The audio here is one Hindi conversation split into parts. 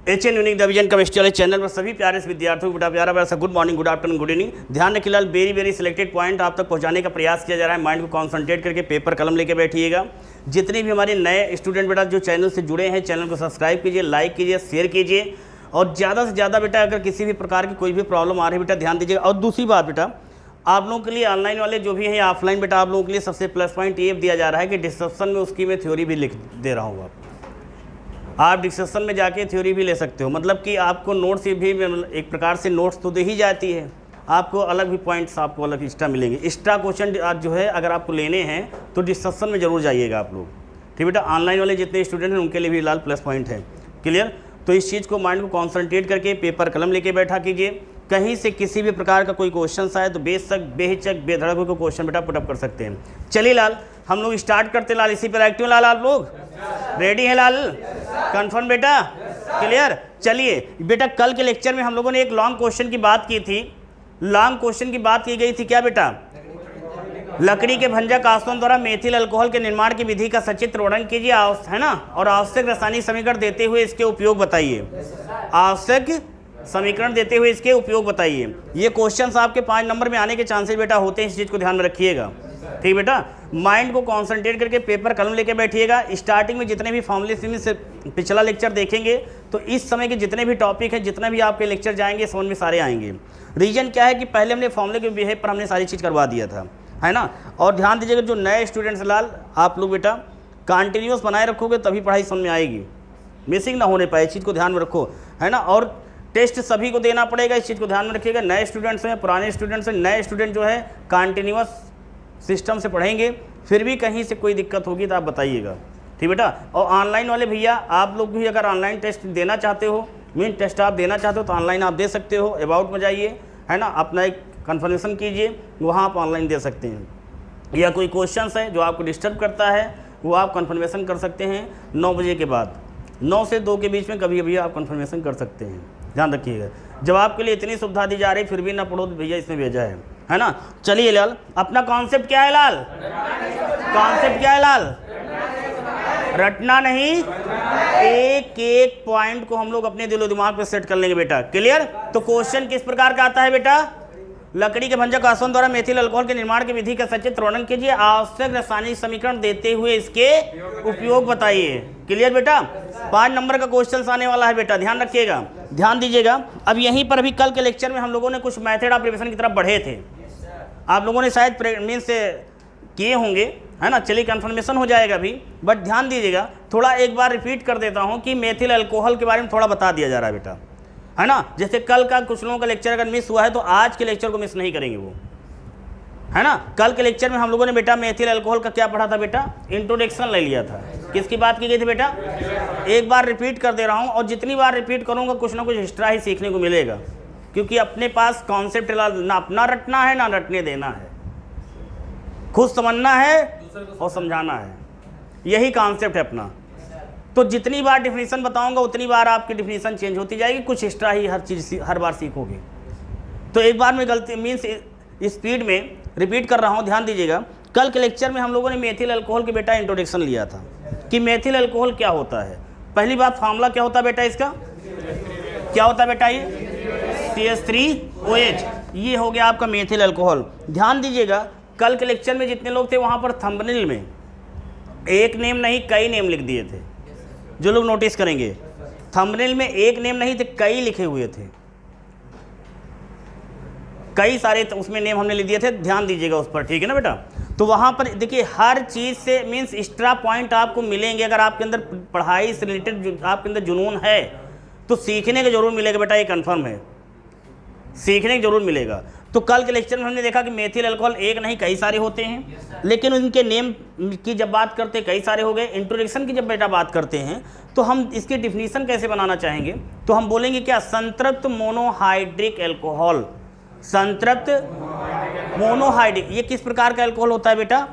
HN यूनिक डिवीजन केमिस्ट्री वाले चैनल पर सभी प्यारे से विद्यार्थियों को प्यारा सा good morning, good afternoon, good evening. ध्यान रखिए लाल, वेरी सिलेक्टेड पॉइंट आप तक पहुंचाने का प्रयास किया जा रहा है। माइंड को कॉन्सेंट्रेट करके पेपर कलम लेके बैठिएगा। जितने भी हमारे नए स्टूडेंट बेटा जो चैनल से जुड़े हैं, चैनल को सब्सक्राइब कीजिए, लाइक कीजिए, शेयर कीजिए। और ज़्यादा से ज़्यादा बेटा अगर किसी भी प्रकार की कोई भी प्रॉब्लम आ रही है बेटा ध्यान दीजिएगा। और दूसरी बात बेटा, आप लोगों के लिए ऑनलाइन वाले जो भी हैं या ऑफलाइन बेटा, आप लोगों के लिए सबसे प्लस पॉइंट ये दिया जा रहा है कि डिस्क्रिप्शन में उसकी मैं थ्योरी भी लिख दे रहा हूँ। आप डिस्कशन में जाके थ्योरी भी ले सकते हो। मतलब कि आपको नोट्स भी एक प्रकार से नोट्स तो दे ही जाती है, आपको अलग भी पॉइंट्स आपको अलग एक्स्ट्रा मिलेंगे। एक्स्ट्रा क्वेश्चन जो है अगर आपको लेने हैं तो डिस्कशन में ज़रूर जाइएगा आप लोग, ठीक बेटा। ऑनलाइन वाले जितने स्टूडेंट हैं उनके लिए भी लाल प्लस पॉइंट है। क्लियर? तो इस चीज़ को माइंड को कॉन्सेंट्रेट करके पेपर कलम लेके बैठा कीजिए। कहीं से किसी भी प्रकार का कोई क्वेश्चन आए तो बेहिचक बेधड़क होकर क्वेश्चन बेटा पुटअप कर सकते हैं। चलिए लाल, हम लोग स्टार्ट करते लाल, इसी पर एक्टिव लाल। आप लोग रेडी हैं लाल? कंफर्म बेटा? क्लियर? चलिए बेटा, कल के लेक्चर में हम लोगों ने एक लॉन्ग क्वेश्चन की बात की थी। लॉन्ग क्वेश्चन की बात की गई थी क्या बेटा? लकड़ी के भंजक आसवन द्वारा मेथिल अल्कोहल के निर्माण की विधि का सचित्र वर्णन कीजिए, है ना। और आवश्यक रासायनिक समीकरण देते हुए इसके उपयोग बताइए। आवश्यक समीकरण देते हुए इसके उपयोग बताइए। ये क्वेश्चंस आपके 5 नंबर में आने के चांसेस बेटा होते हैं, इस चीज़ को ध्यान में रखिएगा, ठीक बेटा। माइंड को कॉन्सेंट्रेट करके पेपर कलम लेके बैठिएगा। स्टार्टिंग में जितने भी फॉर्मूले से पिछला लेक्चर देखेंगे तो इस समय के जितने भी टॉपिक हैं, जितने भी आपके लेक्चर जाएंगे समझ में सारे आएंगे। रीजन क्या है कि पहले हमने फॉर्मूले के बिहेव पर हमने सारी चीज़ करवा दिया था, है ना। और ध्यान दीजिएगा, जो नए स्टूडेंट्स लाल, आप लोग बेटा कंटिन्यूस बनाए रखोगे तभी पढ़ाई समझ में आएगी, मिसिंग ना होने पाए, इस चीज़ को ध्यान में रखो, है ना। और टेस्ट सभी को देना पड़ेगा, इस चीज़ को ध्यान में रखिएगा। नए स्टूडेंट्स हैं, पुराने स्टूडेंट्स हैं, नए स्टूडेंट जो है कंटिन्यूस सिस्टम से पढ़ेंगे। फिर भी कहीं से कोई दिक्कत होगी तो आप बताइएगा, ठीक बेटा। और ऑनलाइन वाले भैया, आप लोग भी अगर ऑनलाइन टेस्ट देना चाहते हो, मीन टेस्ट आप देना चाहते हो तो ऑनलाइन आप दे सकते हो। अबाउट में जाइए, है ना, अपना एक कन्फर्मेशन कीजिए, वहाँ आप ऑनलाइन दे सकते हैं। या कोई क्वेश्चन है जो आपको डिस्टर्ब करता है वो आप कन्फर्मेशन कर सकते हैं 9 बजे के बाद, 9 से 2 के बीच में कभी कभी आप कन्फर्मेशन कर सकते हैं, ध्यान रखिएगा। जब आपके लिए इतनी सुविधा दी जा रही फिर भी ना पढ़ो तो भैया इसमें भेजा है ना। चलिए लाल, अपना कॉन्सेप्ट क्या है लाल? कॉन्सेप्ट क्या है लाल? रटना नहीं, एक एक पॉइंट को हम लोग अपने दिलो दिमाग पे सेट कर लेंगे बेटा। क्लियर? तो क्वेश्चन किस प्रकार का आता है बेटा? लकड़ी के भंजक आसवन द्वारा मेथिल अल्कोहल के निर्माण की विधि का सचित्र वर्णन कीजिए, आवश्यक रासायनिक समीकरण देते हुए इसके उपयोग बताइए। क्लियर बेटा? 5 नंबर का क्वेश्चन आने वाला है बेटा, ध्यान रखिएगा, ध्यान दीजिएगा। अब यहीं पर अभी कल के लेक्चर में हम लोगों ने कुछ मेथड ऑफ रिविजन की तरफ बढ़े थे, आप लोगों ने शायद मीन्स से किए होंगे, है ना। चलिए कन्फर्मेशन हो जाएगा अभी, बट ध्यान दीजिएगा, थोड़ा एक बार रिपीट कर देता हूँ कि मेथिल अल्कोहल के बारे में थोड़ा बता दिया जा रहा है बेटा, है ना। जैसे कल का कुछ लोगों का लेक्चर अगर मिस हुआ है तो आज के लेक्चर को मिस नहीं करेंगे वो, है ना। कल के लेक्चर में हम लोगों ने बेटा मेथिल अल्कोहल का क्या पढ़ा था बेटा? इंट्रोडक्शन ले लिया था। किसकी बात की गई थी बेटा? एक बार रिपीट कर दे रहा हूँ, और जितनी बार रिपीट करूँगा कुछ ना कुछ एक्स्ट्रा ही सीखने को मिलेगा, क्योंकि अपने पास कॉन्सेप्ट ना अपना रटना है ना रटने देना है, खुद समझना है और समझाना है, यही कॉन्सेप्ट है अपना। तो जितनी बार डिफिनीशन बताऊंगा उतनी बार आपकी डिफिनीशन चेंज होती जाएगी, कुछ एक्स्ट्रा ही हर चीज़ हर बार सीखोगे। तो एक बार में गलती मीन्स स्पीड में रिपीट कर रहा हूँ, ध्यान दीजिएगा। कल के लेक्चर में हम लोगों ने मेथिल अल्कोहल के बेटा इंट्रोडक्शन लिया था कि मेथिल अल्कोहल क्या होता है। पहली बात, फार्मूला क्या होता है बेटा इसका? क्या होता है बेटा? ये CH3OH, ये हो गया आपका मेथिल अल्कोहल। ध्यान दीजिएगा, कल के लेक्चर में जितने लोग थे वहाँ पर थंबनेल में एक नेम नहीं कई नेम लिख दिए थे। जो लोग नोटिस करेंगे, थंबनेल में एक नेम नहीं थे, कई लिखे हुए थे, कई सारे उसमें नेम हमने लिख दिए थे, ध्यान दीजिएगा उस पर, ठीक है ना बेटा। तो वहाँ पर देखिए हर चीज़ से मीन्स एक्स्ट्रा पॉइंट आपको मिलेंगे। अगर आपके अंदर पढ़ाई से रिलेटेड आपके अंदर जुनून है तो सीखने का जरूर मिलेगा बेटा, ये कन्फर्म है, सीखने का जरूर मिलेगा। तो कल के लेक्चर में हमने देखा कि मेथिल अल्कोहल एक नहीं कई सारे होते हैं, लेकिन उनके नेम की जब बात करते कई सारे हो गए। इंट्रोडक्शन की जब बेटा बात करते हैं तो हम इसकी डिफिनीशन कैसे बनाना चाहेंगे, तो हम बोलेंगे क्या? संतृप्त मोनोहाइड्रिक अल्कोहल। संतृप्त मोनोहाइड्रिक, ये किस प्रकार का अल्कोहल होता है बेटा?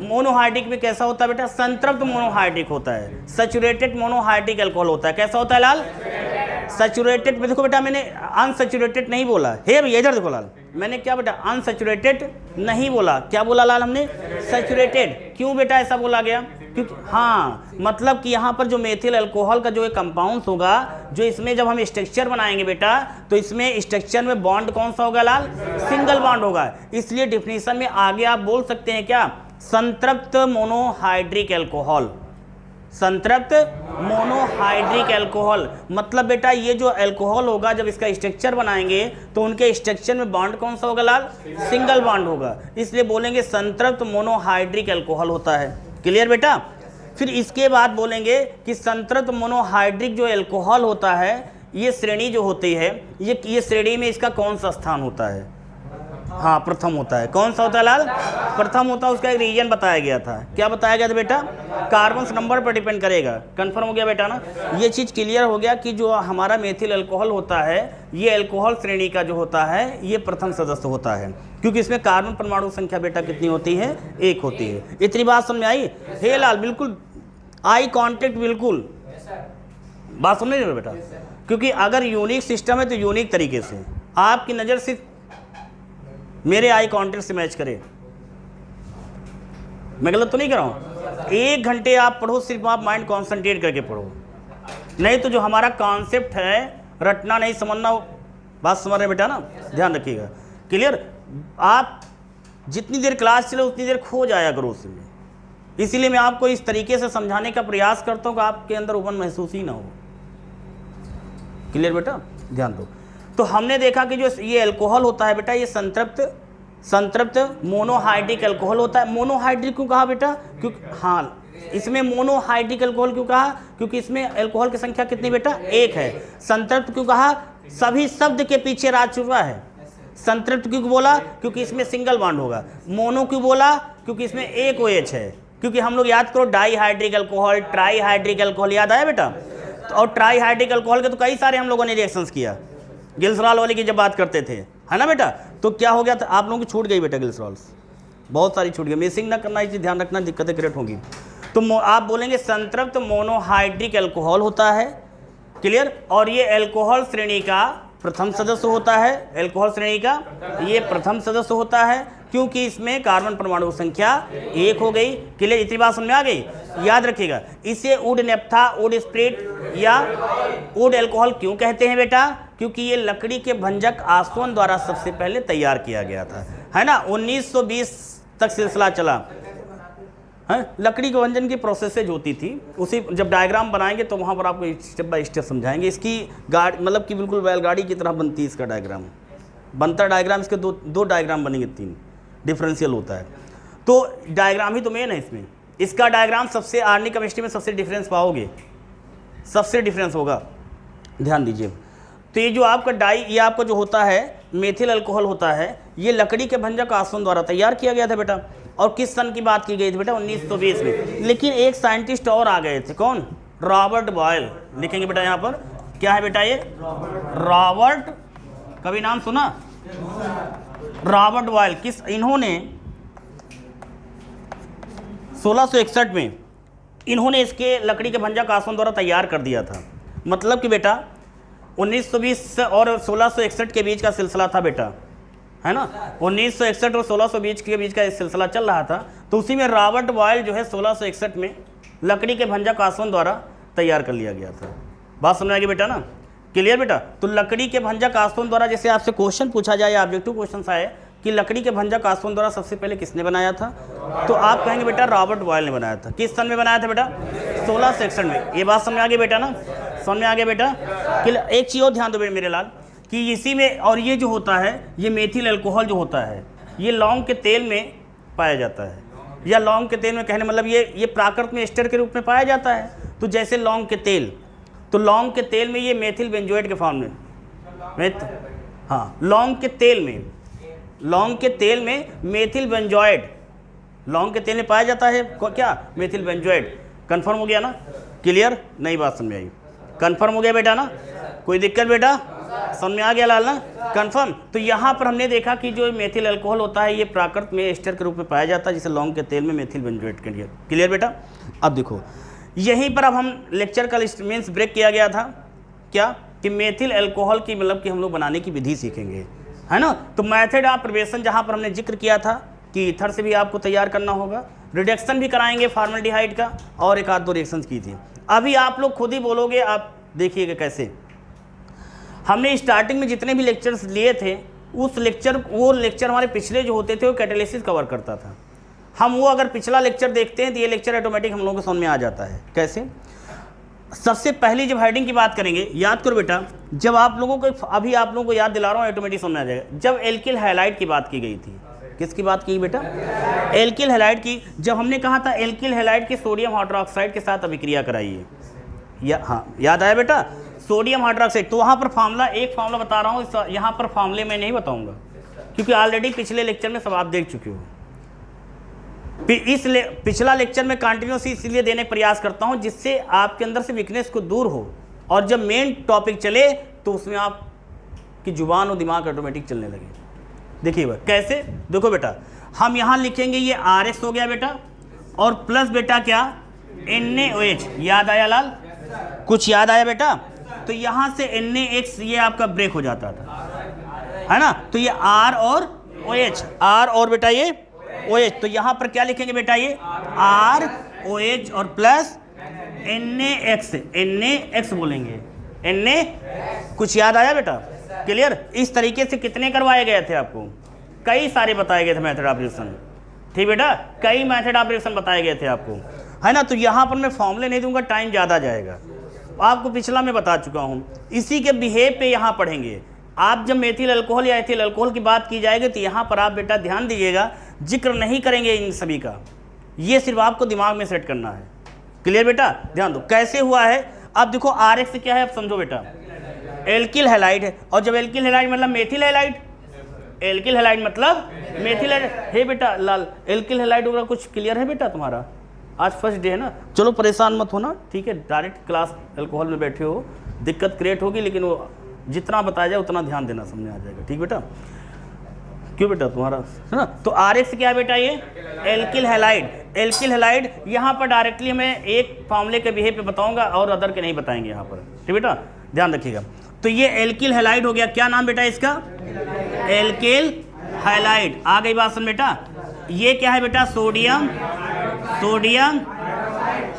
मोनोहाइड्रिक में कैसा होता है बेटा? संतृप्त मोनोहाइड्रिक होता है। सैचुरेटेड मोनोहाइड्रिक अल्कोहल होता है, कैसा होता है लाल? सैचुरेटेड में देखो बेटा, मैंने अनसैचुरेटेड नहीं बोला, हे भैया इधर देखो लाल, मैंने क्या बेटा अनसैचुरेटेड नहीं बोला, क्या बोला लाल हमने? सैचुरेटेड। क्यों बेटा ऐसा बोला गया? क्योंकि हाँ मतलब कि यहाँ पर जो मेथिल अल्कोहल का जो एक कंपाउंड होगा, जो इसमें जब हम स्ट्रक्चर बनाएंगे बेटा, तो इसमें स्ट्रक्चर में बॉन्ड कौन सा होगा लाल? सिंगल बॉन्ड होगा। इसलिए डिफिनीशन में आगे आप बोल सकते हैं क्या? संतृप्त मोनोहाइड्रिक अल्कोहल। संतृप्त मोनोहाइड्रिक अल्कोहल मतलब बेटा ये जो अल्कोहल होगा, जब इसका स्ट्रक्चर बनाएंगे तो उनके स्ट्रक्चर में बॉन्ड कौन सा होगा लाल? सिंगल बॉन्ड होगा। इसलिए बोलेंगे संतृप्त मोनोहाइड्रिक अल्कोहल होता है। क्लियर बेटा? फिर इसके बाद बोलेंगे कि संतृप्त मोनोहाइड्रिक जो अल्कोहल होता है, ये श्रेणी जो होती है, ये श्रेणी में इसका कौन सा स्थान होता है? हाँ प्रथम होता है। कौन सा होता है लाल? प्रथम होता है। उसका एक रीजन बताया गया था। क्या बताया गया था बेटा? कार्बन नंबर पर डिपेंड करेगा। कंफर्म हो गया बेटा ना? ये चीज़ क्लियर हो गया कि जो हमारा मेथिल अल्कोहल होता है, ये अल्कोहल श्रेणी का जो होता है, ये प्रथम सदस्य होता है, क्योंकि इसमें कार्बन परमाणु संख्या बेटा कितनी होती है? 1 होती है। इतनी बात समझ में आई? हे लाल बिल्कुल आई कॉन्टेक्ट, बिल्कुल बात समझ रहे हो बेटा? क्योंकि अगर यूनिक सिस्टम है तो यूनिक तरीके से आपकी नज़र सिर्फ मेरे आई कॉन्टेक्ट से मैच करे। मैं गलत तो नहीं कर रहा हूँ? 1 घंटे आप पढ़ो, सिर्फ आप माइंड कॉन्सेंट्रेट करके पढ़ो, नहीं तो जो हमारा कॉन्सेप्ट है रटना नहीं समझना। बात समझ रहे बेटा ना? ध्यान रखिएगा। क्लियर? आप जितनी देर क्लास चले उतनी देर खो जाया करो उसमें। इसीलिए मैं आपको इस तरीके से समझाने का प्रयास करता हूँ कि आपके अंदर उबन महसूस ही ना हो। क्लियर बेटा? ध्यान दो। तो हमने देखा कि जो ये अल्कोहल होता है बेटा, ये संतृप्त मोनोहाइड्रिक अल्कोहल होता है। मोनोहाइड्रिक क्यों कहा बेटा? क्योंकि हाँ इसमें मोनोहाइड्रिक अल्कोहल क्यों कहा? क्योंकि इसमें अल्कोहल की संख्या कितनी बेटा? 1 है। संतृप्त क्यों कहा? सभी शब्द के पीछे राज छुपा है। संतृप्त क्यों बोला? क्योंकि इसमें सिंगल बॉन्ड होगा। मोनो क्यों बोला? क्योंकि इसमें एक OH है। क्योंकि हम लोग याद करो डाईहाइड्रिक अल्कोहल, ट्राईहाइड्रिक अल्कोहल, याद आया बेटा? और ट्राईहाइड्रिक अल्कोहल के तो कई सारे हम लोगों ने रिएक्शंस किया। ग्लिसरॉल वाले की जब बात करते थे, है ना बेटा? तो क्या हो गया था? आप लोगों की छूट गई बेटा, ग्लिसरॉल्स बहुत सारी छूट गई। मिसिंग ना करना, ये ध्यान रखना, दिक्कतें क्रिएट होंगी। तो आप बोलेंगे संतृप्त मोनोहाइड्रिक अल्कोहल होता है। क्लियर? और ये अल्कोहल श्रेणी का प्रथम सदस्य होता है। अल्कोहल श्रेणी का ये प्रथम सदस्य होता है, क्योंकि इसमें कार्बन परमाणु संख्या 1 हो गई। क्लियर? इतनी बात समझ में आ गई? याद रखिएगा। इसे वुड नेप्था, वुड स्प्रिट या वुड अल्कोहल क्यों कहते हैं बेटा? क्योंकि ये लकड़ी के भंजक आसवन द्वारा सबसे पहले तैयार किया गया था, है ना? 1920 तक सिलसिला चला है। लकड़ी के भंजन की प्रोसेसेज होती थी। उसी जब डायग्राम बनाएंगे तो वहाँ पर आपको स्टेप बाय स्टेप समझाएंगे। इसकी गाड़ी मतलब कि बिल्कुल बैलगाड़ी की तरह बनती है। इसका डायग्राम बनता डायग्राम, इसके दो डायग्राम बनेंगे, 3 डिफरेंशियल होता है। तो डायग्राम ही तो मेन है इसमें। इसका डायग्राम सबसे आर्निक केमिस्ट्री में सबसे डिफरेंस पाओगे, सबसे डिफरेंस होगा। ध्यान दीजिए। तो ये जो आपका ये आपका जो होता है मेथिल अल्कोहल होता है, ये लकड़ी के भंजक आसवन द्वारा तैयार किया गया था बेटा। और किस सन की बात की गई थी बेटा? 1920 में। लेकिन एक साइंटिस्ट और आ गए थे। कौन? Robert Boyle. लिखेंगे बेटा यहाँ पर, क्या है बेटा ये? रॉबर्ट, कभी नाम सुना? Robert Boyle. इन्होंने 1661 में इन्होंने इसके लकड़ी के भंजक आसवन द्वारा तैयार कर दिया था। मतलब कि बेटा 1920 और 1661 के बीच का सिलसिला था बेटा, है ना? 1961 और 1620 के बीच का इस सिलसिला चल रहा था। तो उसी में रॉबर्ट बॉयल जो है 1661 में लकड़ी के भंजक आसवन द्वारा तैयार कर लिया गया था। बात समझ आएगी बेटा ना? क्लियर बेटा? तो लकड़ी के भंजक आसवन द्वारा, जैसे आपसे क्वेश्चन पूछा जाए, ऑब्जेक्टिव क्वेश्चन आए कि लकड़ी के भंजक आसवन द्वारा सबसे पहले किसने बनाया था, तो आप कहेंगे बेटा रॉबर्ट बॉयल ने बनाया था। किस सन में बनाया था बेटा? 1661 में। ये बात समझ आ गई बेटा ना? समझ में आ गया बेटा? एक चीज़ और ध्यान दो मेरे लाल, कि इसी में, और ये जो होता है ये मेथिल अल्कोहल जो होता है, ये लौंग के तेल में पाया जाता है। या लौंग के तेल में कहने मतलब ये प्राकृत में एस्टर के रूप में पाया जाता है। तो जैसे लौंग के तेल, तो लौंग के तेल में ये मेथिल बेंजोएट के फॉर्म में, हाँ लौंग के तेल में मेथिल बेंजोएट, लौंग के तेल में पाया जाता है क्या? Methyl benzoate. कंफर्म हो गया ना? क्लियर? नई बात समझ आई? कंफर्म हो गया बेटा ना? कोई दिक्कत बेटा? समझ में आ गया लाल ना? कंफर्म। तो यहाँ पर हमने देखा कि जो मेथिल अल्कोहल होता है ये प्राकृत में एस्टर के रूप में पाया जाता है, जिसे लौंग के तेल में मेथिल बेंजोएट के लिए। क्लियर बेटा? अब देखो यहीं पर अब हम लेक्चर का मीन्स ब्रेक किया गया था क्या, कि मेथिल अल्कोहल की मतलब कि हम लोग बनाने की विधि सीखेंगे, है ना? तो मेथड ऑफ प्रिपरेशन जहाँ पर हमने जिक्र किया था कि ईथर से भी आपको तैयार करना होगा, रिडक्शन भी कराएंगे फॉर्मल्डिहाइड का, और एक आध दो रिएक्शंस की थी। अभी आप लोग खुद ही बोलोगे, आप देखिएगा कैसे। हमने स्टार्टिंग में जितने भी लेक्चर्स लिए थे वो लेक्चर हमारे पिछले जो होते थे वो कैटालिसिस कवर करता था। हम वो अगर पिछला लेक्चर देखते हैं तो ये लेक्चर ऑटोमेटिक हम लोगों को समझ में आ जाता है। कैसे? सबसे पहली जब हेडिंग की बात करेंगे, याद करो बेटा, जब आप लोगों को, अभी आप लोगों को याद दिला रहा हूँ, ऑटोमेटिक समझ में आ जाएगा। जब एल्किल हैलाइड की बात की गई थी, किसकी बात की बेटा? एल्किल हैलाइड की। जब हमने कहा था एल्किल हैलाइड की सोडियम हाइड्रोक्साइड के साथ अभिक्रिया कराइए, हाँ याद आया बेटा, सोडियम हाइड्रोक्साइड। तो वहाँ पर फार्मूला, एक फार्मूला बता रहा हूँ, यहाँ पर फार्मूले में नहीं बताऊँगा क्योंकि ऑलरेडी पिछले लेक्चर में सब आप देख चुके हो। पिछला लेक्चर में कंटिन्यूस इसलिए देने का प्रयास करता हूं जिससे आपके अंदर से वीकनेस को दूर हो, और जब मेन टॉपिक चले तो उसमें आपकी जुबान और दिमाग ऑटोमेटिक चलने लगे। देखिए कैसे, देखो बेटा, हम यहां लिखेंगे ये RX हो गया बेटा, और प्लस बेटा क्या, NaOH। याद आया लाल? कुछ याद आया बेटा? तो यहां से NaX ये आपका ब्रेक हो जाता था, है ना? तो ये R और OH, R और बेटा ये OH। तो यहाँ पर क्या लिखेंगे बेटा, ये R OH और प्लस NaX बोलेंगे, Na। कुछ याद आया बेटा? क्लियर? इस तरीके से कितने करवाए गए थे आपको? कई सारे बताए गए थे मेथड ऑफ रिएक्शन, ठीक बेटा, कई मेथड ऑफ रिएक्शन बताए गए थे आपको, है ना? तो यहाँ पर मैं फॉर्मूले नहीं दूंगा, टाइम ज़्यादा जाएगा, आपको पिछला मैं बता चुका हूँ। इसी के बिहेव पे यहाँ पढ़ेंगे। आप जब मेथिल अल्कोहल या एथिल अल्कोहल की बात की जाएगी तो यहाँ पर आप बेटा ध्यान दीजिएगा, जिक्र नहीं करेंगे इन सभी का, ये सिर्फ आपको दिमाग में सेट करना है। क्लियर बेटा? ध्यान दो कैसे हुआ है। अब देखो RX क्या है, अब समझो बेटा, एल्किल हैलाइड है, और जब एल्किल हैलाइड मतलब मेथिल हैलाइड, एल्किल हैलाइड मतलब मेथिल हैलाइड है बेटा। लाल, एल्किल हैलाइड वगैरह कुछ क्लियर है बेटा तुम्हारा? आज फर्स्ट डे है ना, चलो परेशान मत होना, ठीक है? डायरेक्ट क्लास अल्कोहल में बैठे हो, दिक्कत क्रिएट होगी, लेकिन वो जितना बताया जाए उतना ध्यान देना, समझ आ जाएगा, ठीक बेटा? क्यों बेटा तुम्हारा, है ना? तो RX क्या है बेटा, ये एल्किल हैलाइड। एल्किल हैलाइड यहाँ पर डायरेक्टली मैं एक फार्मूले के बिहेव पे बताऊंगा और अदर के नहीं बताएंगे यहाँ पर, ठीक बेटा? ध्यान रखिएगा। तो ये एल्किल हैलाइड हो गया, क्या नाम बेटा इसका? Alkyl halide. आ गई बात सुन बेटा। ये क्या है बेटा? Sodium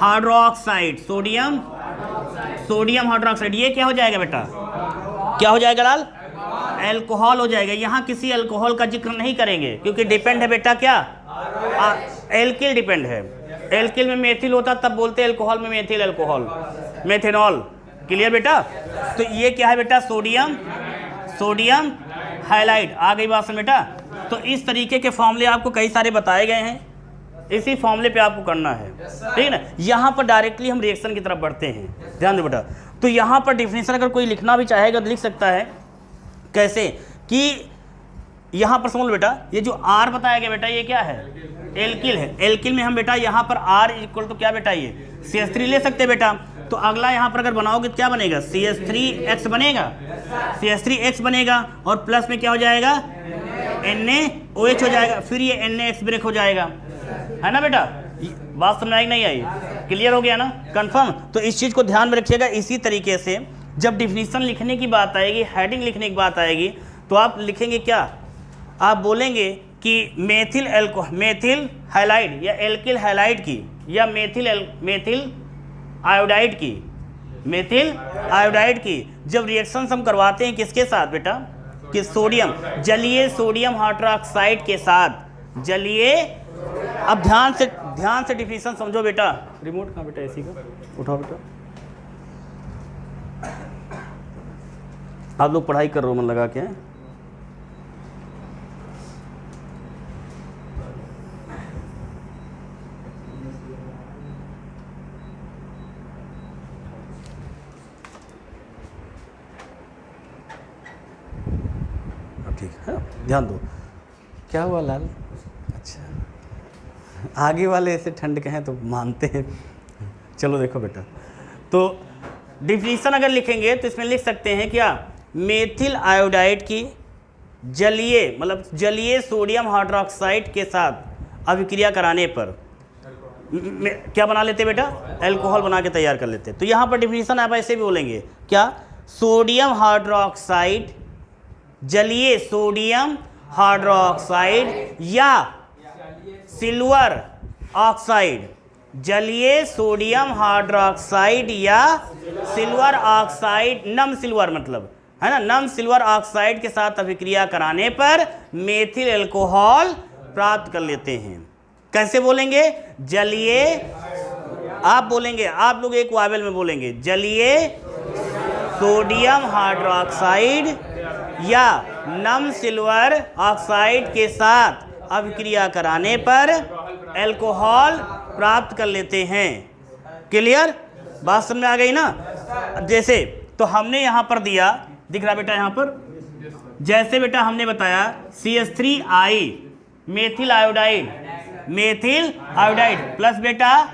hydroxide, sodium hydroxide. ये क्या हो जाएगा बेटा? क्या हो जाएगा लाल? अल्कोहल हो जाएगा। यहाँ किसी अल्कोहल का जिक्र नहीं करेंगे क्योंकि डिपेंड है बेटा, क्या? एल्किल डिपेंड है। एल्किल में मेथिल होता तब बोलते, अल्कोहल में मेथिल अल्कोहल, मेथेनॉल। क्लियर बेटा? तो ये क्या है बेटा? Sodium halide. आ गई बात सुन बेटा। तो इस तरीके के फॉर्मूले आपको कई सारे बताए गए हैं, इसी फॉर्मूले पे आपको करना है, ठीक है ना? यहाँ पर डायरेक्टली हम रिएक्शन की तरफ बढ़ते हैं, ध्यान दो बेटा। तो यहाँ पर डिफिनेशन अगर कोई लिखना भी चाहेगा तो लिख सकता है। कैसे? कि यहाँ पर समझ लो बेटा, ये जो R बताया गया बेटा, ये क्या है? एल्किल है। एल्किल में हम बेटा यहाँ पर R इक्वल टू क्या बेटा, ये CH3 ले सकते बेटा। तो अगला यहाँ पर अगर बनाओगे तो क्या बनेगा? CH3X बनेगा, CH3X बनेगा, और प्लस में क्या हो जाएगा? NaOH हो जाएगा, फिर ये NaX ब्रेक हो जाएगा, है ना बेटा? बात समझ आई नहीं आई? क्लियर हो गया ना? कंफर्म? तो इस चीज़ को ध्यान में रखिएगा। इसी तरीके से जब डिफिनीशन लिखने की बात आएगी, हेडिंग लिखने की बात आएगी, तो आप लिखेंगे क्या? आप बोलेंगे कि मेथिल हैलाइड या एल्किल हैलाइड की, या मेथिल आयोडाइड की, मेथिल आयोडाइड की जब रिएक्शन हम करवाते हैं किसके साथ बेटा? कि सोडियम, जलीय सोडियम हाइड्रोक्साइड के साथ, जलीय। अब ध्यान से डिफिनीशन समझो बेटा। रिमोट कहाँ बेटा? इसी का उठाओ बेटा। आप लोग पढ़ाई कर रहे हो मन लगा के, ठीक है? ध्यान दो। क्या हुआ लाल? अच्छा, आगे वाले ऐसे ठंड के हैं तो मानते हैं। चलो देखो बेटा, तो डिफिनीशन अगर लिखेंगे तो इसमें लिख सकते हैं क्या? मेथिल आयोडाइड की जलीय सोडियम हाइड्रोक्साइड के साथ अभिक्रिया कराने पर क्या बना लेते बेटा? अल्कोहल बना के तैयार कर लेते। तो यहाँ पर डिफिनीशन आप ऐसे भी बोलेंगे क्या? सोडियम हाइड्रोक्साइड, जलीय सोडियम हाइड्रोक्साइड या सिल्वर ऑक्साइड, जलीय सोडियम हाइड्रोक्साइड या सिल्वर ऑक्साइड, नम सिल्वर मतलब है ना, नम सिल्वर ऑक्साइड के साथ अभिक्रिया कराने पर मेथिल अल्कोहल प्राप्त कर लेते हैं। कैसे बोलेंगे? जलीय, आप बोलेंगे, आप लोग एक वावेल में बोलेंगे, जलीय सोडियम हाइड्रोक्साइड या नम सिल्वर ऑक्साइड के साथ अभिक्रिया कराने पर अल्कोहल प्राप्त कर लेते हैं। क्लियर? बात समझ में आ गई ना? जैसे तो हमने यहाँ पर दिया, दिख रहा बेटा यहाँ पर, जैसे बेटा हमने बताया CH3I methyl iodide, methyl iodide plus बेटा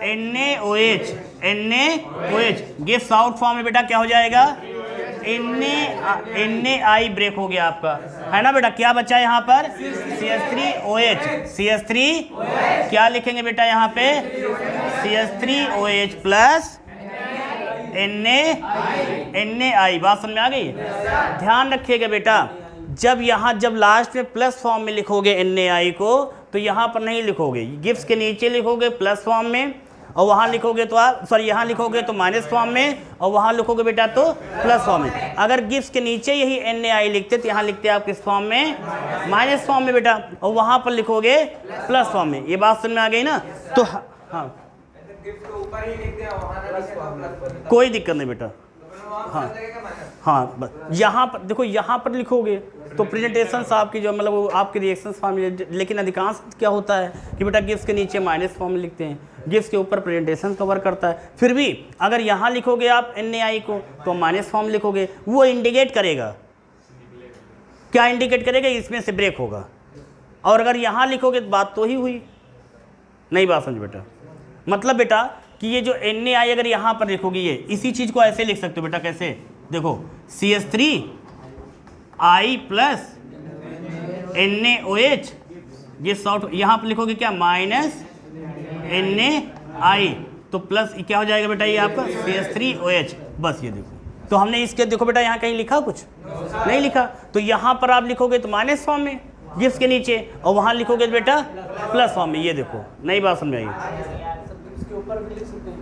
NaOH, NaOH gives out form में बेटा क्या हो जाएगा? NaI ब्रेक हो गया आपका, है ना बेटा? क्या बचा यहाँ पर? CH3OH, CH3 क्या लिखेंगे बेटा यहाँ पे? CH3OH plus NaI। बात समझ में आ गई? ध्यान रखिएगा बेटा, जब लास्ट में प्लस फॉर्म में लिखोगे NaI को तो यहाँ पर नहीं लिखोगे, गिव्स के नीचे लिखोगे प्लस फॉर्म में, और वहाँ लिखोगे तो आप यहाँ लिखोगे तो माइनस फॉर्म में, और वहाँ लिखोगे बेटा तो प्लस फॉर्म में। अगर गिव्स के नीचे यही NaI लिखते तो यहाँ लिखते आप किस फॉर्म में? माइनस फॉर्म में बेटा, और वहाँ पर लिखोगे प्लस फॉर्म में। ये बात समझ में आ गई ना? तो हाँ, कोई दिक्कत नहीं बेटा। हाँ हाँ, यहाँ पर देखो, यहाँ पर लिखोगे तो प्रेजेंटेशन आपकी जो मतलब वो आपके रिएक्शन फॉर्म में, लेकिन अधिकांश क्या होता है कि बेटा गिव्स के नीचे माइनस फॉर्म में लिखते हैं, गिव्स के ऊपर प्रेजेंटेशन कवर करता है। फिर भी अगर यहाँ लिखोगे आप NaI को तो माइनस फॉर्म लिखोगे, वो इंडिकेट करेगा, क्या इंडिकेट करेगा? इसमें से ब्रेक होगा। और अगर यहाँ लिखोगे तो बात तो ही हुई नहीं। बात समझ बेटा, मतलब बेटा कि ये जो NaI अगर यहाँ पर लिखोगे, ये इसी चीज़ को ऐसे लिख सकते हो बेटा। कैसे? देखो CH3I प्लस NaOH, ये शॉर्ट यहाँ पर लिखोगे क्या? माइनस NaI, तो प्लस क्या हो जाएगा बेटा? ये आपका CH3OH। बस ये देखो, तो हमने इसके देखो बेटा यहाँ कहीं लिखा कुछ नहीं लिखा, तो यहाँ पर आप लिखोगे तो माइनस फॉर्म में गिव्स के नीचे, और वहाँ लिखोगे बेटा प्लस फॉर्म में। ये देखो, नई बात समझ आई?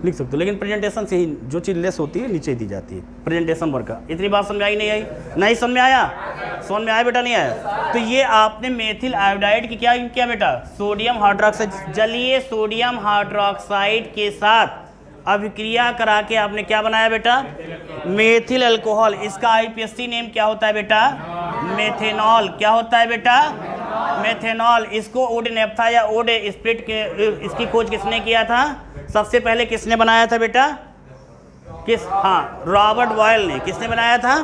लिख सकते हो, लेकिन प्रेजेंटेशन से ही जो चीज़ लेस होती है नीचे दी जाती है, प्रेजेंटेशन वर्क का। इतनी बात समझ में आई नहीं आई? नहीं समझ में आया? समझ में आया बेटा? नहीं आया? तो ये आपने मेथिल आयोडाइड की क्या किया बेटा? सोडियम हाइड्रोक्साइड, जलीय सोडियम हाइड्रोक्साइड के साथ अभिक्रिया करा के आपने क्या बनाया बेटा? Methyl alcohol. इसका IPSC नेम क्या होता है बेटा? मेथेनॉल। क्या होता है बेटा? मेथेनॉल। इसको ओड नेफ्था या ओड स्प्रिट के, इसकी खोज किसने किया था? सबसे पहले किसने बनाया था बेटा? किस? हाँ, रॉबर्ट बॉयल ने। किसने बनाया था?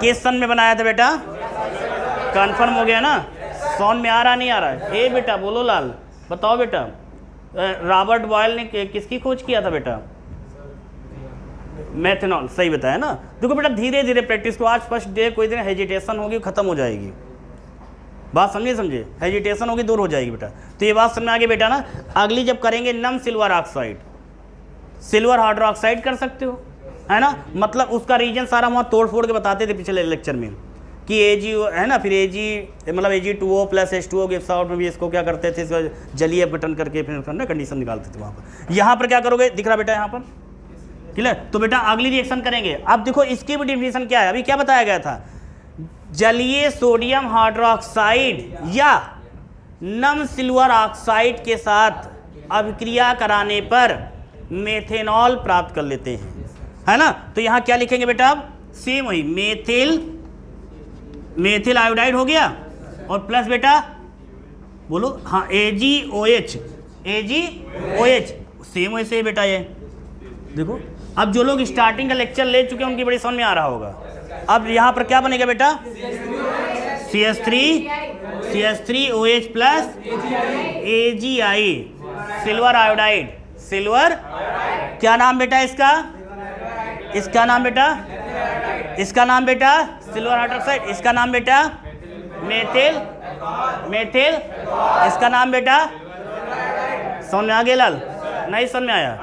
किस सन में बनाया था बेटा? कंफर्म हो गया ना? समझ में आ रहा नहीं आ रहा है? ए बेटा बोलो लाल, बताओ बेटा, रॉबर्ट बॉयल ने किसकी खोज किया था बेटा? मेथेनॉल। सही बताया ना? देखो बेटा, धीरे धीरे प्रैक्टिस को, आज फर्स्ट डे कोई दिन हेजिटेशन होगी, खत्म हो जाएगी। बात समझे? हेजिटेशन होगी, दूर हो जाएगी बेटा। तो ये बात समझ में आ गई बेटा ना? अगली जब करेंगे नम सिल्वर ऑक्साइड, सिल्वर हाइड्रोक्साइड कर सकते हो, है ना? मतलब उसका रीजन सारा वहाँ तोड़ फोड़ के बताते थे पिछले लेक्चर में कि Ag है ना, फिर Ag मतलब Ag2O plus H2O gives out में भी इसको क्या करते थे? इसको जलीय बटन करके फिर ना कंडीशन निकालते थे वहाँ पर। यहाँ पर क्या करोगे? दिख रहा बेटा यहाँ पर? क्लियर? तो बेटा अगली रिएक्शन करेंगे। अब देखो इसकी भी डिफिनीशन क्या है? अभी क्या बताया गया था? जलीय सोडियम हाइड्रोक्साइड या नम सिल्वर ऑक्साइड के साथ अभिक्रिया कराने पर मेथेनॉल प्राप्त कर लेते हैं, है ना? तो यहाँ क्या लिखेंगे बेटा? अब सेम वही मेथिल आयोडाइड हो गया, और प्लस बेटा बोलो, हाँ, AgOH, सेम वैसे बेटा। ये देखो, अब जो लोग स्टार्टिंग का लेक्चर ले चुके हैं उनकी बड़ी समझ में आ रहा होगा। अब यहाँ पर क्या बनेगा बेटा? CH3OH plus AgI, silver iodide. Silver क्या नाम बेटा इसका? इसका नाम बेटा, इसका नाम बेटा सिल्वर हाइड्रोक्साइड। इसका नाम बेटा मेथिल। इसका नाम बेटा, समझ में आ गया लाल? नहीं समझ में आया?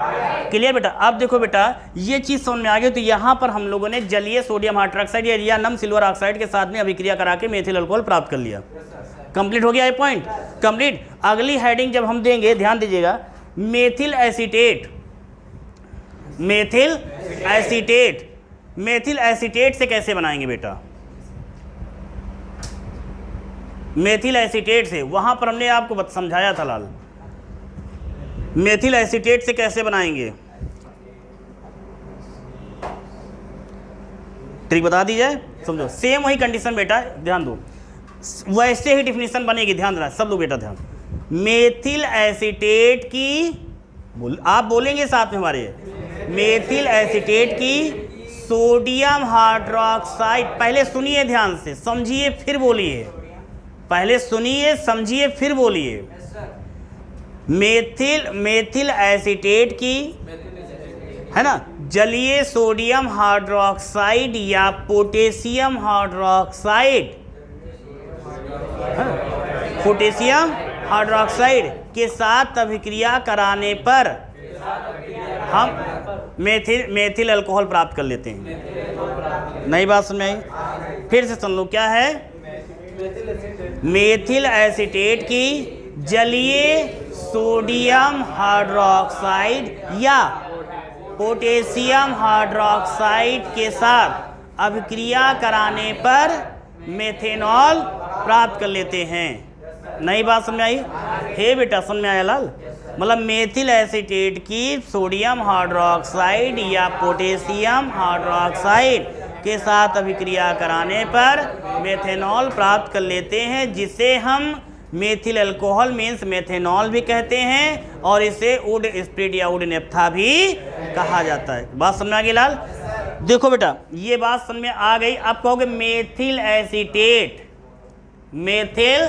क्लियर बेटा? अब देखो बेटा, ये चीज समझ में आ गई। तो यहाँ पर हम लोगों ने जलीय सोडियम हाइड्रोक्साइड या नम सिल्वर ऑक्साइड के साथ में अभिक्रिया करा के मेथिल अल्कोहल प्राप्त कर लिया। कंप्लीट हो गया ये पॉइंट, कंप्लीट। अगली हेडिंग जब हम देंगे, ध्यान दीजिएगा, methyl acetate. Methyl acetate, methyl acetate से कैसे बनाएंगे बेटा? मेथिल एसीटेट से, वहां पर हमने आपको समझाया था लाल, मेथिल एसीटेट से कैसे बनाएंगे, ट्रिक बता दी जाए, समझो। सेम वही कंडीशन बेटा, ध्यान दो, वैसे ही डिफिनीशन बनेगी, ध्यान देना सब लोग बेटा, ध्यान। मेथिल एसीटेट की, आप बोलेंगे साथ में हमारे, मेथिल एसीटेट की सोडियम हाइड्रोक्साइड, पहले सुनिए ध्यान से, समझिए फिर बोलिए, पहले सुनिए समझिए फिर बोलिए। मेथिल एसीटेट की, है ना, जलीय सोडियम हाइड्रोक्साइड या पोटेशियम हाइड्रोक्साइड, पोटेशियम हाइड्रोक्साइड के साथ अभिक्रिया कराने पर हम मेथिल अल्कोहल प्राप्त कर लेते हैं। नई बात समझ आई? फिर से सुन लो, क्या है? मेथिल एसीटेट की जलीय सोडियम हाइड्रोक्साइड या पोटेशियम हाइड्रोक्साइड के साथ अभिक्रिया कराने पर मेथेनॉल प्राप्त कर लेते हैं। नई बात समझ आई? हे बेटा समझ में आया लाल? मतलब मेथिल एसीटेट की सोडियम हाइड्रोक्साइड या पोटेशियम हाइड्रोक्साइड के साथ अभिक्रिया कराने पर मेथेनॉल प्राप्त कर लेते हैं, जिसे हम मेथिल अल्कोहल मीन्स मेथेनॉल भी कहते हैं, और इसे वुड स्प्रिट या वुड नेप्था भी कहा जाता है। बात समझ आ गई लाल? देखो बेटा, ये बात समझ में आ गई। आप कहोगे methyl acetate, methyl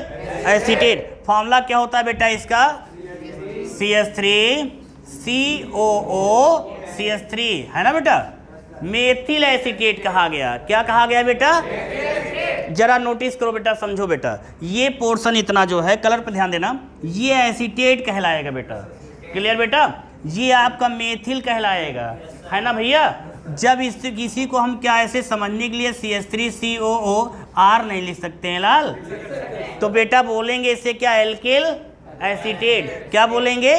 acetate formula क्या होता है बेटा इसका? CH3COO है ना बेटा? मेथिल एसीटेट कहा गया। क्या कहा गया बेटा? जरा नोटिस करो बेटा, समझो बेटा, ये पोर्शन इतना जो है, कलर पे ध्यान देना, ये एसीटेट कहलाएगा बेटा। क्लियर बेटा? ये आपका मेथिल कहलाएगा, है ना भैया? जब इससे किसी को हम क्या ऐसे समझने के लिए CH3COOR नहीं लिख सकते हैं लाल, तो बेटा बोलेंगे इसे क्या? Alkyl acetate. क्या बोलेंगे?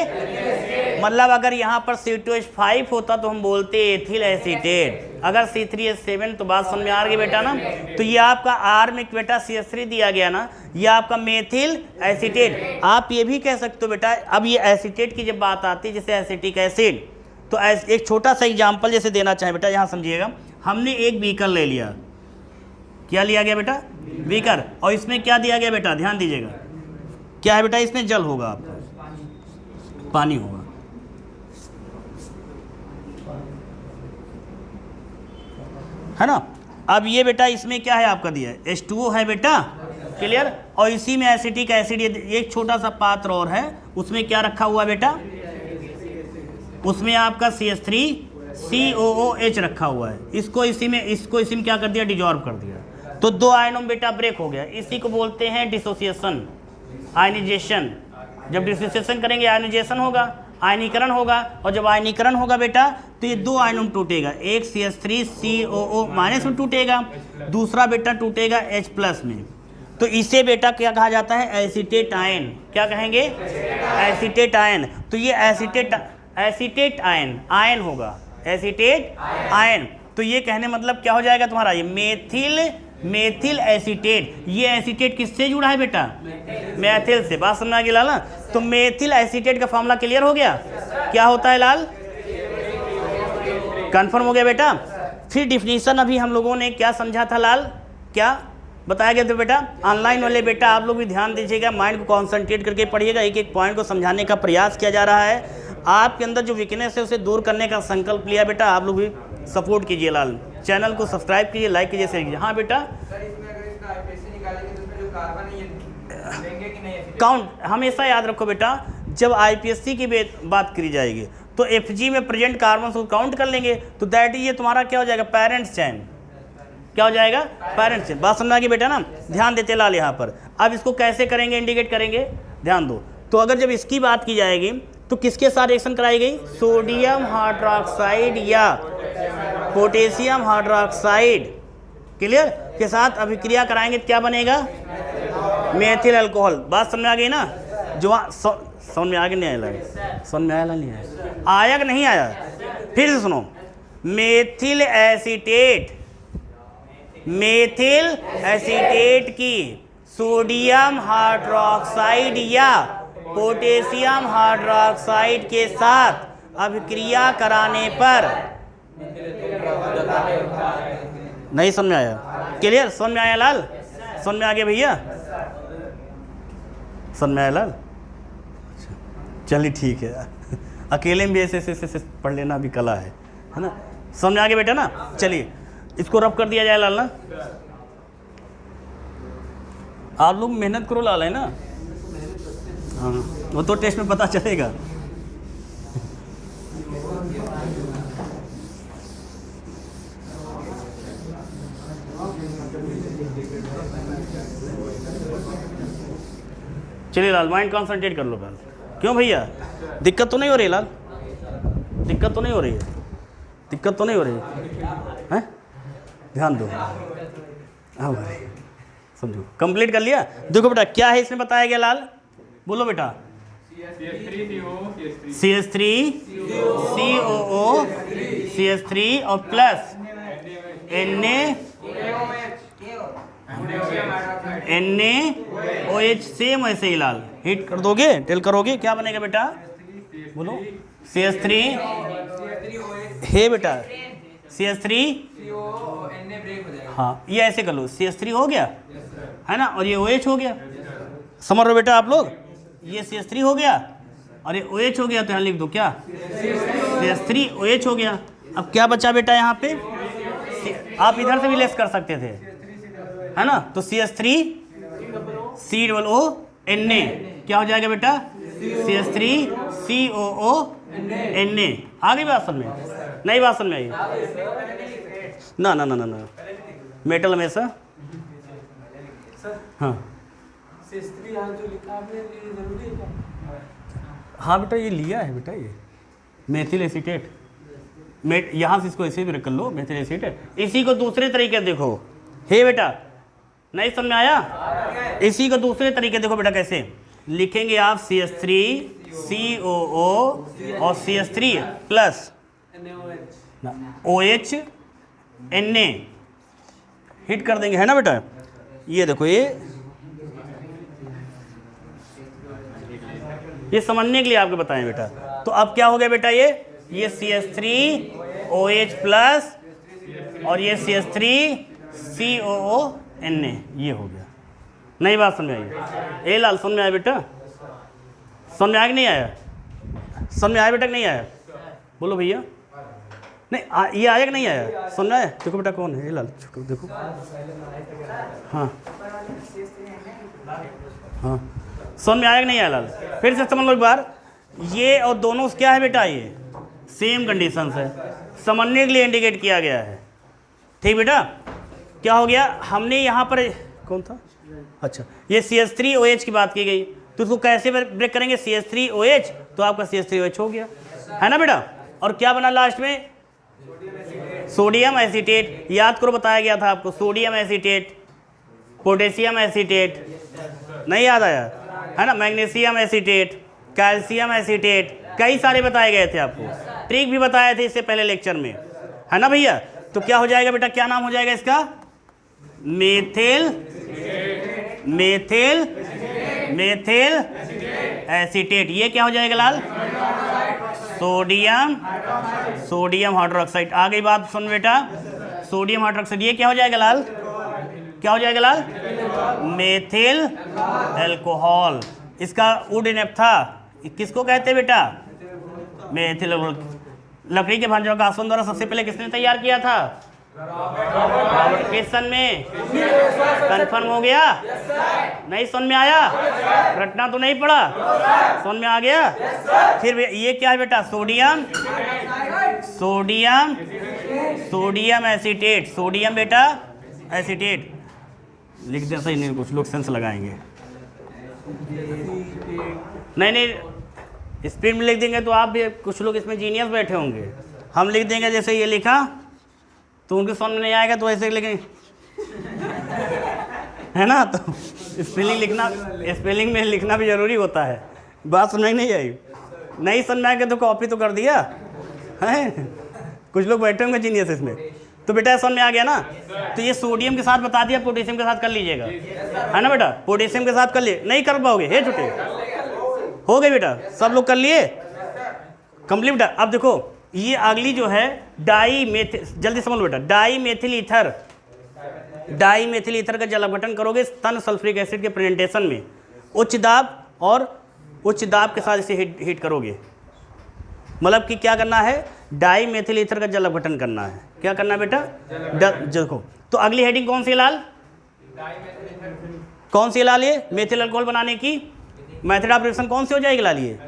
मतलब अगर यहाँ पर C2H5 होता तो हम बोलते एथिल एसीटेट, अगर C3H7 तो बात समझ में आ रही बेटा ना? तो ये आपका R में बेटा CH3 दिया गया ना, ये आपका मेथिल एसीटेट। आप ये भी कह सकते हो बेटा, अब ये एसीटेट की जब बात आती है जैसे एसिटिक एसिड, तो एक छोटा सा एग्जाम्पल जैसे देना चाहे बेटा, यहाँ समझिएगा। हमने एक बीकर ले लिया, क्या लिया गया बेटा? बीकर, और इसमें क्या दिया गया बेटा? ध्यान दीजिएगा, क्या है बेटा? इसमें जल होगा, आपका पानी होगा, है ना? अब ये बेटा इसमें क्या है आपका दिया है? H2O है बेटा। क्लियर? और इसी में एसिटिक एसिड, एक छोटा सा पात्र और है, उसमें क्या रखा हुआ बेटा? उसमें आपका CH3COOH रखा हुआ है। इसको इसी में क्या कर दिया? डिजॉल्व कर दिया। तो दो आयनों में बेटा ब्रेक हो गया। इसी को बोलते हैं डिसोसिएशन, आयनाइजेशन। जब डिसोसिएशन करेंगे आयनाइजेशन होगा, आयनीकरण होगा, और जब आयनीकरण होगा बेटा तो ये दो आयनों में टूटेगा, एक CH3COO- में टूटेगा, दूसरा बेटा टूटेगा H+ में। तो इसे बेटा क्या कहा जाता है? Acetate ion. क्या कहेंगे? Acetate ion. तो ये एसीटेट आयन होगा, एसीटेट आयन। तो ये कहने मतलब क्या हो जाएगा तुम्हारा? ये मेथिल एसीटेट। ये एसीटेट किससे जुड़ा है बेटा? मेथिल से। बात समझ आ गई लाल? तो मेथिल एसीटेट का फॉर्मूला क्लियर हो गया? क्या होता है लाल? कंफर्म हो गया बेटा? फिर डिफिनीशन अभी हम लोगों ने क्या समझा था लाल? क्या बताया गया था बेटा? ऑनलाइन वाले बेटा आप लोग भी ध्यान दीजिएगा, माइंड को कॉन्सेंट्रेट करके पढ़िएगा, एक एक पॉइंट को समझाने का प्रयास किया जा रहा है। आपके अंदर जो वीकनेस है उसे दूर करने का संकल्प लिया बेटा। आप लोग भी सपोर्ट कीजिए लाल, चैनल को सब्सक्राइब कीजिए, लाइक कीजिए, शेयर कीजिए। हाँ बेटा, काउंट हमेशा याद रखो बेटा, जब IPSC की बात करी जाएगी तो FG में प्रेजेंट कार्बन को काउंट कर लेंगे, तो दैट ये तुम्हारा क्या हो जाएगा? पेरेंट्स चैन। क्या हो जाएगा? पेरेंट्स चैन। बात समझ आ गई बेटा ना? ध्यान देते लाल यहाँ पर। अब इसको कैसे करेंगे, इंडिकेट करेंगे, ध्यान दो। तो अगर जब इसकी बात की जाएगी तो किसके साथ रिएक्शन कराई गई? सोडियम हाइड्रोक्साइड या पोटेशियम हाइड्रोक्साइड क्लियर के साथ अभिक्रिया कराएंगे तो क्या बनेगा? Methyl alcohol. बात समझ में आ गई ना? जो समझ में आ गया नहीं आया? समझ में आया नहीं आया? आया कि नहीं आया? फिर से सुनो, मेथिल एसीटेट, मेथिल एसीटेट की सोडियम हाइड्रोक्साइड या पोटेशियम हाइड्रोक्साइड के साथ अभिक्रिया कराने पर नहीं समझ में आया? क्लियर? समझ में आया लाल? समझ में आ गया भैया? समझ में आया लाल? चलिए ठीक है, अकेले में भी ऐसे पढ़ लेना भी कला है ना? समझ में आ गया बेटा ना? चलिए इसको रब कर दिया जाए लाल ना? आप लोग मेहनत करो लाल, है ना? हाँ, वो तो टेस्ट में पता चलेगा। चलिए लाल, माइंड कॉन्सेंट्रेट कर लो लाल। क्यों भैया, दिक्कत तो नहीं हो रही लाल? दिक्कत तो नहीं हो रही है? दिक्कत तो नहीं हो रही है? ध्यान दो। हाँ भाई समझो, कंप्लीट कर लिया। देखो बेटा क्या है इसमें बताया गया लाल, बोलो बेटा। CH3 COO CH3 और प्लस NaOH सेम ऐसे ही लाल। हिट कर दोगे, टेल करोगे, क्या बनेगा बेटा? बोलो। CH3 है बेटा, CH3 हाँ, ये ऐसे कर लो, CH3 हो गया है ना, और ये OH हो गया। समझ रहे हो बेटा आप लोग? ये CH3 हो गया और ये OH हो गया, तो यहाँ लिख दो क्या? CH3 OH हो गया। अब क्या बचा बेटा यहाँ पे? आप इधर से भी लेस कर सकते थे, है ना? तो CH3 COO Na क्या हो जाएगा बेटा? CH3 COO Na। आ गई बात समझ में? नहीं बात समझ में आई? ना ना ना ना ना, मेटल हमेशा हाँ हाँ बेटा, ये लिया है बेटा, ये मेथिल एसीटेट। यहाँ से इसको ऐसे भी कर लो, मेथिल एसीटेट। इसी को दूसरे तरीके देखो, हे बेटा नहीं समझ में आया? इसी को दूसरे तरीके देखो बेटा, कैसे लिखेंगे आप? CH3 COO और CH3 plus OH Na hit कर देंगे, है ना बेटा? ये देखो, ये समझने के लिए आपको बताएं बेटा। तो अब क्या हो गया बेटा? ये CH3 OH प्लस और ये CH3 COO Na, ये हो गया। नई बात समझ आई? ए लाल समझ में आया बेटा? समझ में आया कि नहीं आया? समझ में आया बेटा कि नहीं आया? बोलो भैया। नहीं ये आया कि नहीं आया? समझ में आया? देखो बेटा कौन है? ए लाल देखो, हाँ हाँ, समझ में आया कि नहीं आया लाल? फिर से समझ लो एक बार। ये और दोनों क्या है बेटा? ये सेम कंडीशंस है, समझने के लिए इंडिकेट किया गया है। ठीक बेटा? क्या हो गया? हमने यहाँ पर कौन था? अच्छा, ये CH3 OH की बात की गई, तो उसको कैसे ब्रेक करेंगे? CH3 OH, तो आपका CH3 OH हो गया, है ना बेटा? और क्या बना लास्ट में? Sodium acetate. याद करो, बताया गया था आपको, सोडियम एसीटेट, पोटेशियम एसीटेट, नहीं याद आया? है ना? मैग्नीशियम एसीटेट, कैल्शियम एसीटेट, कई सारे बताए गए थे आपको, ट्रिक भी बताए थे इससे पहले लेक्चर में, है ना भैया? तो क्या हो जाएगा बेटा? क्या नाम हो जाएगा इसका? Methyl acetate. ये क्या हो जाएगा लाल? Sodium hydroxide. आ गई बात सुन बेटा? सोडियम हाइड्रोक्साइड, ये क्या हो जाएगा लाल? क्या हो जाएगा लाल? Methyl alcohol. इसका वुड नेप्था किसको कहते हैं बेटा? मेथिल। लकड़ी के भांजों का आसवन द्वारा सबसे पहले किसने तैयार किया था? रॉबर्ट किस सन में? कंफर्म हो गया? नहीं समझ में आया? रटना तो नहीं पड़ा? समझ में आ गया? फिर ये क्या है बेटा? Sodium acetate. सोडियम बेटा एसीटेट लिख दे, सही नहीं, कुछ लोग सेंस लगाएंगे। नहीं स्पीड में लिख देंगे तो आप भी, कुछ लोग इसमें जीनियस बैठे होंगे। हम लिख देंगे जैसे ये लिखा तो उनके समझ में नहीं आएगा, तो ऐसे लिखेंगे है ना। तो स्पेलिंग में लिखना भी जरूरी होता है। बात समझ नहीं आई? नहीं समझ में आएगा तो कॉपी तो कर दिया है। कुछ लोग बैठे होंगे जीनियस इसमें। तो बेटा समझ में आ गया ना। तो ये सोडियम के साथ बता दिया, पोटेशियम के साथ कर लीजिएगा, है ना बेटा। पोटेशियम के साथ कर लिए, नहीं कर पाओगे हे छुट्टे, हो गए बेटा, सब लोग कर लिए कंप्लीट बेटा। अब देखो ये अगली जो है डाई मेथिल, जल्दी समझ लो बेटा। डाई मेथिल ईथर का जल अपघटन करोगे तन सल्फ्यूरिक एसिड के प्रेजेंटेशन में, उच्च दाब के साथ इसे हीट करोगे। मतलब कि क्या करना है, डाई मेथिल ईथर का जल अपघटन करना है। क्या करना है बेटा? देखो तो अगली हेडिंग कौन सी लाल, कौन सी लाल? ये मेथिल अल्कोहल बनाने की मेथड ऑफ रिएक्शन कौन सी हो जाएगी लाल? ये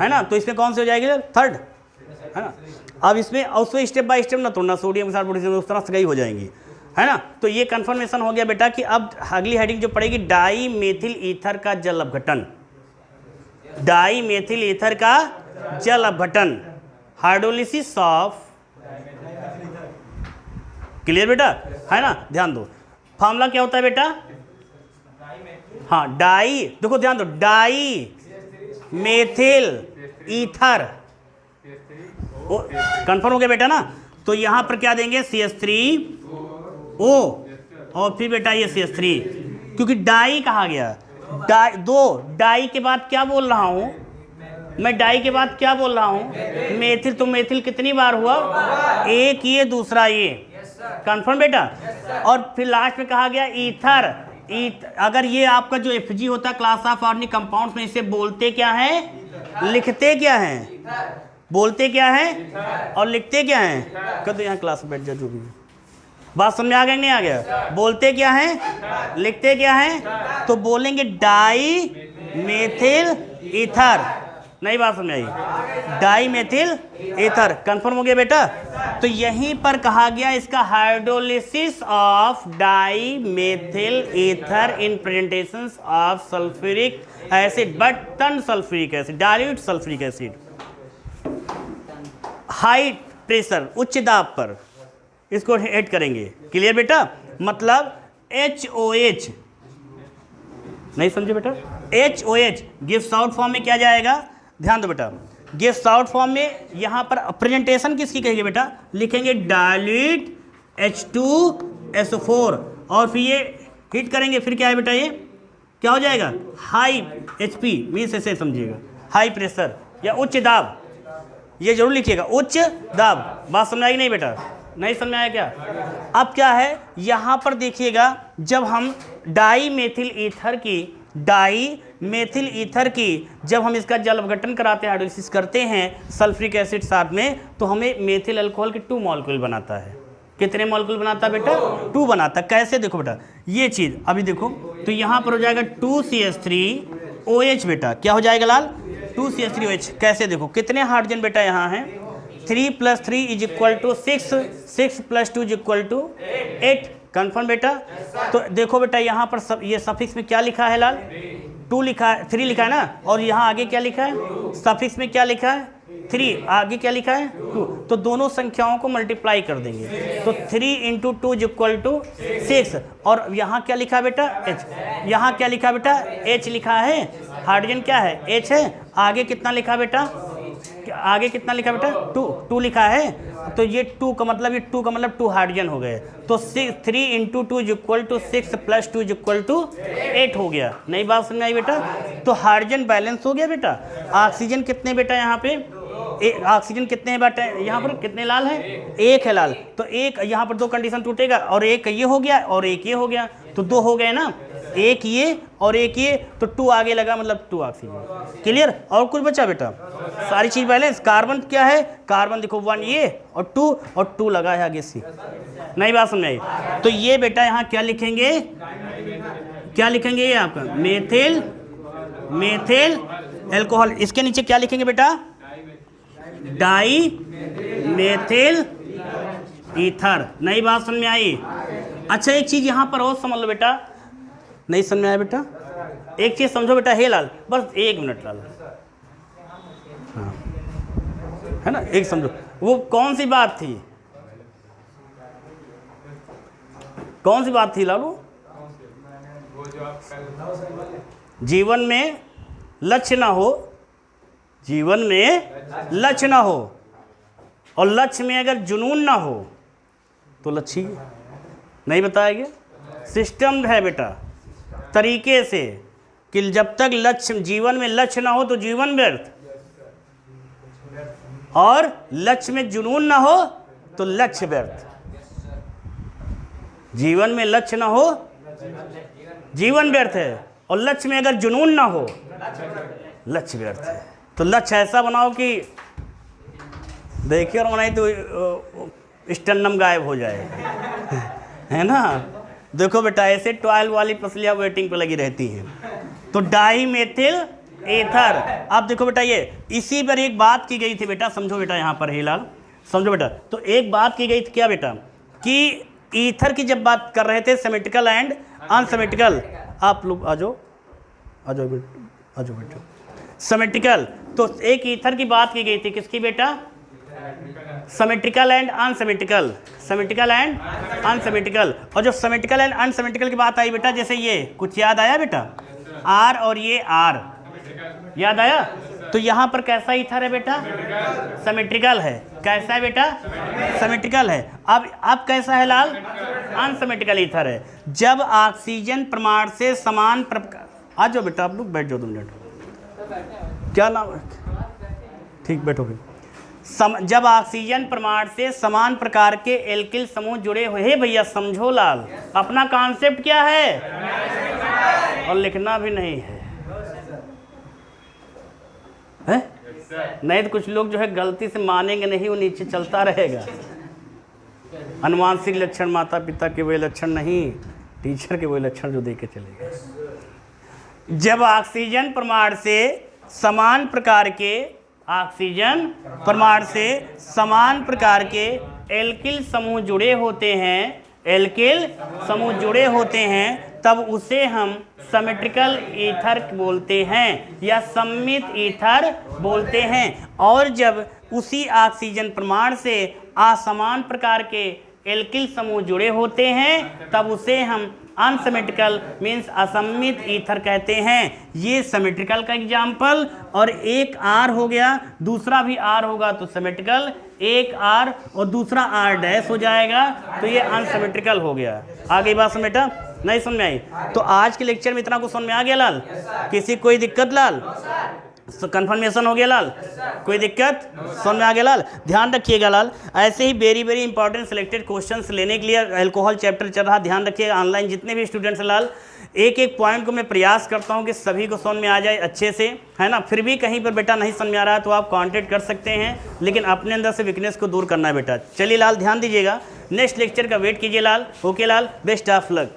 है ना। तो इसमें कौन सी हो जाएगी? थर्ड, है ना। अब इसमें उसमें स्टेप बाय स्टेप ना तोड़ना, सोडियम के साथ पोटेशियम उस तरह से गई हो जाएंगी, है ना। तो ये कंफर्मेशन हो गया बेटा कि अब अगली हेडिंग जो पड़ेगी डाई मेथिल ईथर का जल अपघटन। डाई मेथिल ईथर का जल अपघटन, हाइड्रोलिसिस ऑफ, क्लियर बेटा, है ना। ध्यान दो फॉर्मूला क्या होता है बेटा? हाँ डाई, देखो ध्यान दो, डाई मेथिल ईथर, कंफर्म हो गया बेटा ना। तो यहां पर क्या देंगे? CH3O और फिर बेटा ये CH3, क्योंकि डाई कहा गया। डाई के बाद क्या बोल रहा हूं मैं? डाई के बाद क्या बोल रहा हूं? मेथिल। तो मेथिल कितनी बार हुआ? एक ये, दूसरा ये, कंफर्म बेटा। और फिर लास्ट में कहा गया ईथर। अगर ये आपका जो Fg होता है क्लास ऑफ ऑर्गेनिक कंपाउंड्स में, इसे बोलते क्या है, लिखते क्या है? बोलते क्या है और लिखते क्या है? कद यहाँ क्लास में बैठ जा, जो भी बात समझ में आ गया नहीं आ गया? बोलते क्या है, लिखते क्या है? तो बोलेंगे डाई मेथिल ईथर। नहीं बात समझ आई? डाई मेथिल ईथर, कंफर्म हो गया बेटा। तो यहीं पर कहा गया इसका hydrolysis of dimethyl ether in presentations of sulphuric acid but ton sulphuric acid, dilute sulphuric acid. High pressure, उच्च दाब पर इसको ऐड करेंगे। क्लियर बेटा? मतलब HOH, नहीं समझे बेटा? HOH गिव्स आउट फॉर्म में क्या जाएगा? ध्यान दो बेटा, गिव्स आउट फॉर्म में यहां पर प्रेजेंटेशन किसकी कहेंगे बेटा? लिखेंगे डाइल्यूट H2SO4 और फिर ये हीट करेंगे। फिर क्या है बेटा? ये क्या हो जाएगा? हाई HP, मीन्स ऐसे समझिएगा, हाई प्रेशर या उच्च दाब। ये जरूर लिखिएगा, उच्च दाब। बात समझ आई नहीं बेटा? नहीं समझ में आया क्या? अब क्या है यहां पर देखिएगा, जब हम डाई मेथिल ईथर की जब हम इसका जल अपघटन कराते हैं, हाइड्रोलिसिस करते हैं सल्फ्यूरिक एसिड साथ में, तो हमें मेथिल अल्कोहल के 2 मॉलिक्यूल बनाता है। कितने मॉलिक्यूल बनाता है बेटा? 2 बनाता है। कैसे? देखो बेटा ये चीज अभी देखो, तो यहां पर हो जाएगा 2CH3OH बेटा। क्या हो जाएगा लाल? 2CH3OH। कैसे? देखो कितने हाइड्रोजन बेटा यहाँ हैं? 3 + 3 = 6, 6 + 2 = 8, कंफर्म बेटा। तो देखो बेटा यहाँ पर ये सफिक्स में क्या लिखा है लाल? 2 लिखा है, 3 लिखा है ना। और यहाँ आगे क्या लिखा है? सफिक्स में क्या लिखा है? 3, आगे क्या लिखा है? 2। तो दोनों संख्याओं को मल्टीप्लाई कर देंगे, तो 3 × 2 = 6। और यहाँ क्या लिखा है बेटा? H। यहाँ क्या लिखा बेटा? H लिखा है। हाइड्रोजन क्या है? H है। आगे कितना लिखा बेटा? आगे कितना लिखा बेटा? 2 लिखा है। तो ये 2 का मतलब, ये 2 का मतलब 2 हाइड्रोजन हो गए। तो 3 × 2 = 6 + 2 = 8 हो गया। नई बात समझ आई बेटा? तो हाइड्रोजन बैलेंस हो गया बेटा। ऑक्सीजन कितने बेटा यहाँ पे? ऑक्सीजन कितने हैं बेटा? यहाँ पर कितने लाल हैं? 1 है लाल। तो एक यहाँ पर 2 कंडीशन टूटेगा, और एक ये हो गया और एक ये हो गया, तो 2 हो गए ना। एक ये और एक ये, तो 2 आगे लगा, मतलब 2 ऑक्सीजन। क्लियर? और कुछ बचा बेटा? सारी चीज बैलेंस। कार्बन क्या है? कार्बन देखो 1 ये और 2 लगा है आगे से। नई बात समझ आई? तो ये बेटा यहाँ क्या लिखेंगे? क्या लिखेंगे? ये आपका मेथिल अल्कोहल। इसके नीचे क्या लिखेंगे बेटा? Dimethyl ether. नई बात समझ में आई? अच्छा एक चीज यहाँ पर और समझ लो बेटा। नहीं समझ में आया बेटा? एक चीज समझो बेटा। हे लाल, बस 1 मिनट लाल, है ना, एक समझो वो कौन सी बात थी, कौन सी बात थी लालू? जीवन में लक्ष्य ना हो, जीवन में लक्ष्य ना हो, और लक्ष्य में अगर जुनून ना हो तो लक्ष्य नहीं बताएंगे। सिस्टम है बेटा, तरीके से कि जब तक लक्ष्य, जीवन में लक्ष्य ना हो तो जीवन व्यर्थ, और लक्ष्य में जुनून ना हो तो लक्ष्य व्यर्थ। जीवन में लक्ष्य ना हो जीवन व्यर्थ है, और लक्ष्य में अगर जुनून ना हो लक्ष्य व्यर्थ है। तो लक्ष्य ऐसा बनाओ कि देखिए और बनाई तो स्टन्नम गायब हो जाए, है ना। देखो बेटा, ऐसे टॉयल वाली पसलियाँ वेटिंग पे लगी रहती हैं। तो डाई मेथिल एथर, अब देखो बेटा, ये इसी पर एक बात की गई थी बेटा, समझो बेटा यहाँ पर हिलाल, समझो बेटा। तो एक बात की गई थी क्या बेटा, कि ईथर की जब बात कर रहे थे सिमेट्रिकल एंड अनसिमेट्रिकल, आप लोग आ जाओ आ जाओ आ जाओ बेटा, सिमेट्रिकल। तो एक ईथर की बात की गई थी, किसकी बेटा? Symmetrical and unsymmetrical, symmetrical and unsymmetrical. और जो सिमेट्रिकल एंड अनसिमेट्रिकल की बात आई बेटा, जैसे ये कुछ याद आया बेटा, आर और ये आर याद आया? तो यहाँ पर कैसा ईथर है बेटा? सिमेट्रिकल है। कैसा है बेटा? सिमेट्रिकल है। अब कैसा है लाल? अनसिमेट्रिकल ईथर है। जब ऑक्सीजन परमाणु से समान आ जाओ बेटा, आप लोग बैठ जाओ 2 मिनट, क्या नाम है? ठीक, बैठोगे। जब ऑक्सीजन परमाणु से समान प्रकार के एल्किल समूह जुड़े हुए, हे भैया समझो लाल, अपना कॉन्सेप्ट क्या है, और लिखना भी नहीं है, है? नहीं तो कुछ लोग जो है गलती से मानेंगे नहीं, वो नीचे चलता रहेगा। अनुवांशिक लक्षण माता पिता के वही लक्षण नहीं, टीचर के वही लक्षण जो दे के चलेगा। जब ऑक्सीजन परमाणु से समान प्रकार के, ऑक्सीजन परमाणु से समान प्रकार के एल्किल समूह जुड़े होते हैं, एल्किल समूह जुड़े होते हैं, तब उसे हम सिमेट्रिकल ईथर बोलते हैं या सममित ईथर बोलते हैं। और जब उसी ऑक्सीजन परमाणु से असमान प्रकार के एल्किल समूह जुड़े होते हैं, तब उसे हम अनसिमेट्रिकल मीन्स असम्मित ईथर कहते हैं। ये सिमेट्रिकल का एग्जाम्पल, और एक आर हो गया, दूसरा भी आर होगा तो सिमेट्रिकल, एक आर और दूसरा आर डैश हो जाएगा तो ये अनसिमेट्रिकल हो गया। आ गई बात बेटा? नहीं समझ में आई? तो आज के लेक्चर में इतना कुछ समझ में आ गया लाल? किसी कोई दिक्कत लाल? कंफर्मेशन हो गया लाल? कोई दिक्कत? समझ में आ गया लाल? ध्यान रखिएगा लाल, ऐसे ही very very important selected questions लेने के लिए अल्कोहल चैप्टर चल रहा, ध्यान रखिएगा। ऑनलाइन जितने भी स्टूडेंट्स हैं लाल, एक एक पॉइंट को मैं प्रयास करता हूं कि सभी को समझ में आ जाए अच्छे से, है ना। फिर भी कहीं पर बेटा नहीं समझ में आ रहा है तो आप कांटेक्ट कर सकते हैं, लेकिन अपने अंदर से वीकनेस को दूर करना है बेटा। चलिए लाल ध्यान दीजिएगा, नेक्स्ट लेक्चर का वेट कीजिए लाल। ओके लाल, बेस्ट ऑफ लक।